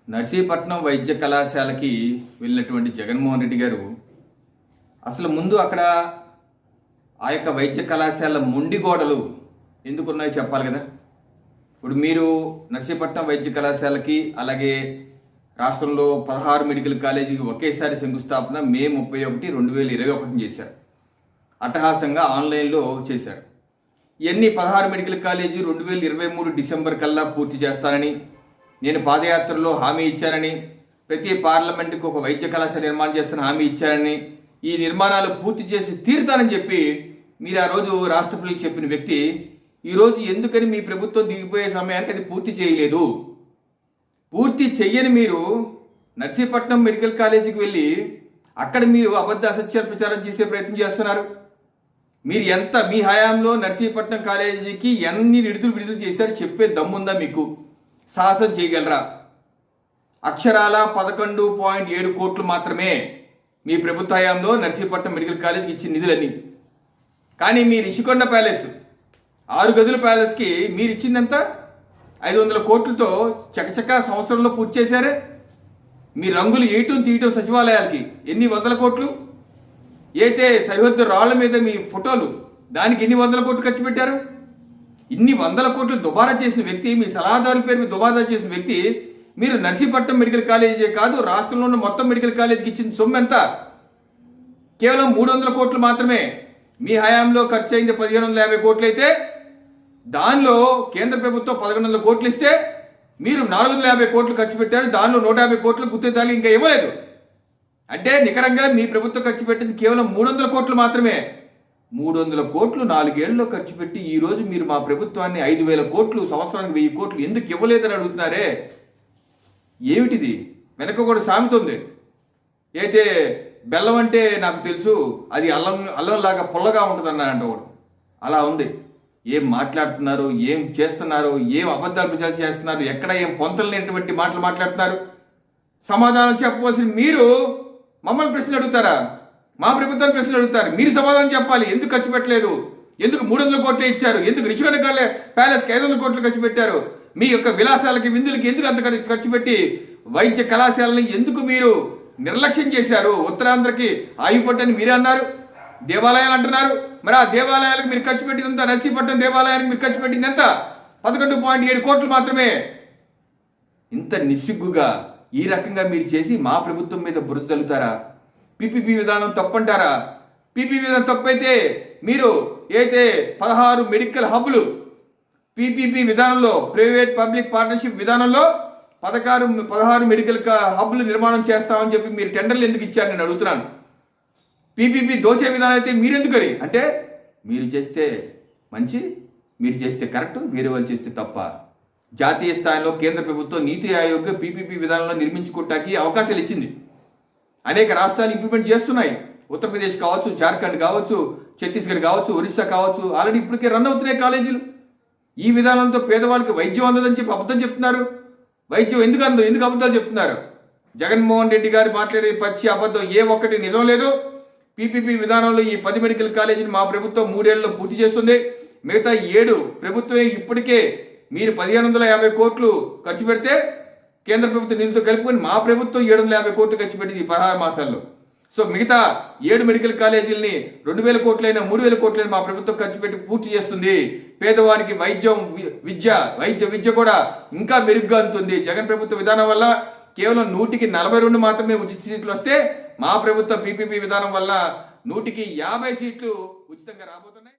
నర్సీపట్నం వైద్య కళాశాలకి వెళ్ళినటువంటి జగన్మోహన్ రెడ్డి గారు అసలు ముందు అక్కడ ఆ యొక్క వైద్య కళాశాల మొండి గోడలు ఎందుకున్నాయో చెప్పాలి కదా. ఇప్పుడు మీరు నర్సీపట్నం వైద్య కళాశాలకి అలాగే రాష్ట్రంలో 16 మెడికల్ కాలేజీకి ఒకేసారి శంకుస్థాపన మే 31, 2021 చేశారు. అట్టహాసంగా ఆన్లైన్లో చేశారు. ఇవన్నీ 16 మెడికల్ కాలేజీ 2023 డిసెంబర్ కల్లా పూర్తి చేస్తానని, నేను పాదయాత్రలో హామీ ఇచ్చానని, ప్రతి పార్లమెంటుకు ఒక వైద్య కళాశాల నిర్మాణం చేస్తున్న హామీ ఇచ్చానని, ఈ నిర్మాణాలు పూర్తి చేసి తీరుతానని చెప్పి మీరు ఆ రోజు రాష్ట్రపతికి చెప్పిన వ్యక్తి ఈరోజు ఎందుకని మీ ప్రభుత్వం దిగిపోయే సమయానికి అది పూర్తి చేయలేదు? పూర్తి చెయ్యని మీరు నర్సీపట్నం మెడికల్ కాలేజీకి వెళ్ళి అక్కడ మీరు అబద్ధ అసత్యాలు ప్రచారం చేసే ప్రయత్నం చేస్తున్నారు. మీరు మీ హయాంలో నర్సీపట్నం కాలేజీకి ఎన్ని విడుదల చేశారు చెప్పే దమ్ముందా? మీకు సాహసం చేయగలరా? అక్షరాల 11.7 కోట్లు మాత్రమే మీ ప్రభుత్వ హయాంలో నర్సీపట్నం మెడికల్ కాలేజీకి ఇచ్చిన నిధులన్నీ. కానీ మీ రిషికొండ ప్యాలెస్ 6 గదుల ప్యాలెస్కి మీరు ఇచ్చిందంతా 500 కోట్లతో చకచకా సంవత్సరంలో పూర్తి చేశారే. మీ రంగులు తీయటం సచివాలయాలకి ఎన్ని వందల కోట్లు, అయితే సరిహద్దు రాళ్ల మీద మీ ఫోటోలు దానికి ఎన్ని వందల కోట్లు ఖర్చు పెట్టారు. ఇన్ని వందల కోట్లు దుబారా చేసిన వ్యక్తి, మీ సలహాదారుల పేరు మీద దుబారా చేసిన వ్యక్తి మీరు నర్సీపట్నం మెడికల్ కాలేజీ కాదు రాష్ట్రంలో ఉన్న మొత్తం మెడికల్ కాలేజీకి ఇచ్చిన సొమ్ము ఎంత? కేవలం 300 కోట్లు మాత్రమే. మీ హయాంలో ఖర్చు అయింది 1550 కోట్లు అయితే దానిలో కేంద్ర ప్రభుత్వం 1100 కోట్లు ఇస్తే మీరు 450 కోట్లు ఖర్చు పెట్టారు. దానిలో 150 కోట్లు గుర్తించాలి ఇంకా ఇవ్వలేదు. అంటే నికరంగా మీ ప్రభుత్వం ఖర్చు పెట్టింది కేవలం 300 కోట్లు మాత్రమే. 300 కోట్లు 4 ఏళ్లలో ఖర్చు పెట్టి ఈరోజు మీరు మా ప్రభుత్వాన్ని 5000 కోట్లు, సంవత్సరానికి 1000 కోట్లు ఎందుకు ఇవ్వలేదని అడుగుతున్నారే. ఏమిటిది? వెనక కూడా సామెత ఉంది, అయితే బెల్లం అంటే నాకు తెలుసు అది అల్లంలాగా పుల్లగా ఉంటుంది అంటవాడు. అలా ఉంది. ఏం మాట్లాడుతున్నారు, ఏం చేస్తున్నారు, ఏం అబద్ధాలు ప్రచారం చేస్తున్నారు, ఎక్కడ ఏం పొంతలేనటువంటి మాటలు మాట్లాడుతున్నారు. సమాధానం చెప్పవలసిన మీరు మమ్మల్ని ప్రశ్నలు అడుగుతారా? మా ప్రభుత్వాన్ని ప్రశ్నలు అడుగుతారు. మీరు సమాధానం చెప్పాలి. ఎందుకు ఖర్చు పెట్టలేదు? ఎందుకు 300 కోట్లే ఇచ్చారు? ఎందుకు రిషికొండ ప్యాలెస్కి 500 కోట్లు ఖర్చు పెట్టారు? మీ యొక్క విలాసాలకి విందులకి ఎందుకు అంత ఖర్చు పెట్టి వైద్య కళాశాలని ఎందుకు మీరు నిర్లక్ష్యం చేశారు? ఉత్తరాంధ్రకి ఆయుపట్టని మీరే అన్నారు, దేవాలయాలు అంటున్నారు. మరి ఆ దేవాలయాలకు మీరు ఖర్చు పెట్టినంత, నర్సీపట్నం దేవాలయానికి మీరు ఖర్చు పెట్టింది ఎంత? 11.7 కోట్లు మాత్రమే. ఇంత నిస్సిగ్గుగా ఈ రకంగా మీరు చేసి మా ప్రభుత్వం మీద బురద చల్లుతారా? పీపీపీ విధానం తప్పంటారా? పీపీపీ విధానం తప్పైతే మీరు అయితే 16 మెడికల్ హబ్లు పీపీపీ విధానంలో, ప్రైవేట్ పబ్లిక్ పార్ట్నర్షిప్ విధానంలో 16 మెడికల్ హబ్లు నిర్మాణం చేస్తామని చెప్పి మీరు టెండర్లు ఎందుకు ఇచ్చారు నేను అడుగుతున్నాను. పీపీపీ దోచే విధానం అయితే మీరెందుకని అంటే మీరు చేస్తే మంచి, మీరు చేస్తే కరెక్ట్, వేరే వాళ్ళు చేస్తే తప్ప. జాతీయ స్థాయిలో కేంద్ర ప్రభుత్వం నీతి ఆయోగ్ పీపీపీ విధానంలో నిర్మించుకోవటానికి అవకాశాలు ఇచ్చింది. అనేక రాష్ట్రాలు ఇంప్లిమెంట్ చేస్తున్నాయి. ఉత్తరప్రదేశ్ కావచ్చు, జార్ఖండ్ కావచ్చు, ఛత్తీస్గఢ్ కావచ్చు, ఒరిస్సా కావచ్చు, ఆల్రెడీ ఇప్పటికే రన్ అవుతున్నాయి కాలేజీలు. ఈ విధానంతో పేదవాళ్ళకి వైద్యం అందదని చెప్పి అబద్ధం చెప్తున్నారు. వైద్యం ఎందుకు అందదు, ఎందుకు అబద్ధాలు చెప్తున్నారు? జగన్మోహన్ రెడ్డి గారు మాట్లాడే పచ్చి అబద్ధం ఏ ఒక్కటి నిజం లేదు. పీపీపీ విధానంలో ఈ 10 మెడికల్ కాలేజీని మా ప్రభుత్వం 3 ఏళ్లలో పూర్తి చేస్తుంది. మిగతా 7 ప్రభుత్వమే ఇప్పటికే మీరు 1550 కోట్లు ఖర్చు పెడితే కేంద్ర ప్రభుత్వ నిధులతో కలుపుకొని మా ప్రభుత్వం 750 కోట్లు ఖర్చు పెట్టింది ఈ 16 మాసాల్లో. సో మిగతా 7 మెడికల్ కాలేజీలని 2000 కోట్లైనా 3000 కోట్లైనా మా ప్రభుత్వం ఖర్చు పెట్టి పూర్తి చేస్తుంది. పేదవాడికి వైద్య విద్య కూడా ఇంకా మెరుగ్గా ఉంటుంది. జగన్ ప్రభుత్వ విధానం వల్ల కేవలం 100కి 42 మాత్రమే ఉచిత సీట్లు వస్తే మా ప్రభుత్వ పీపీపీ విధానం వల్ల 100కి 50 సీట్లు ఉచితంగా రాబోతున్నాయి.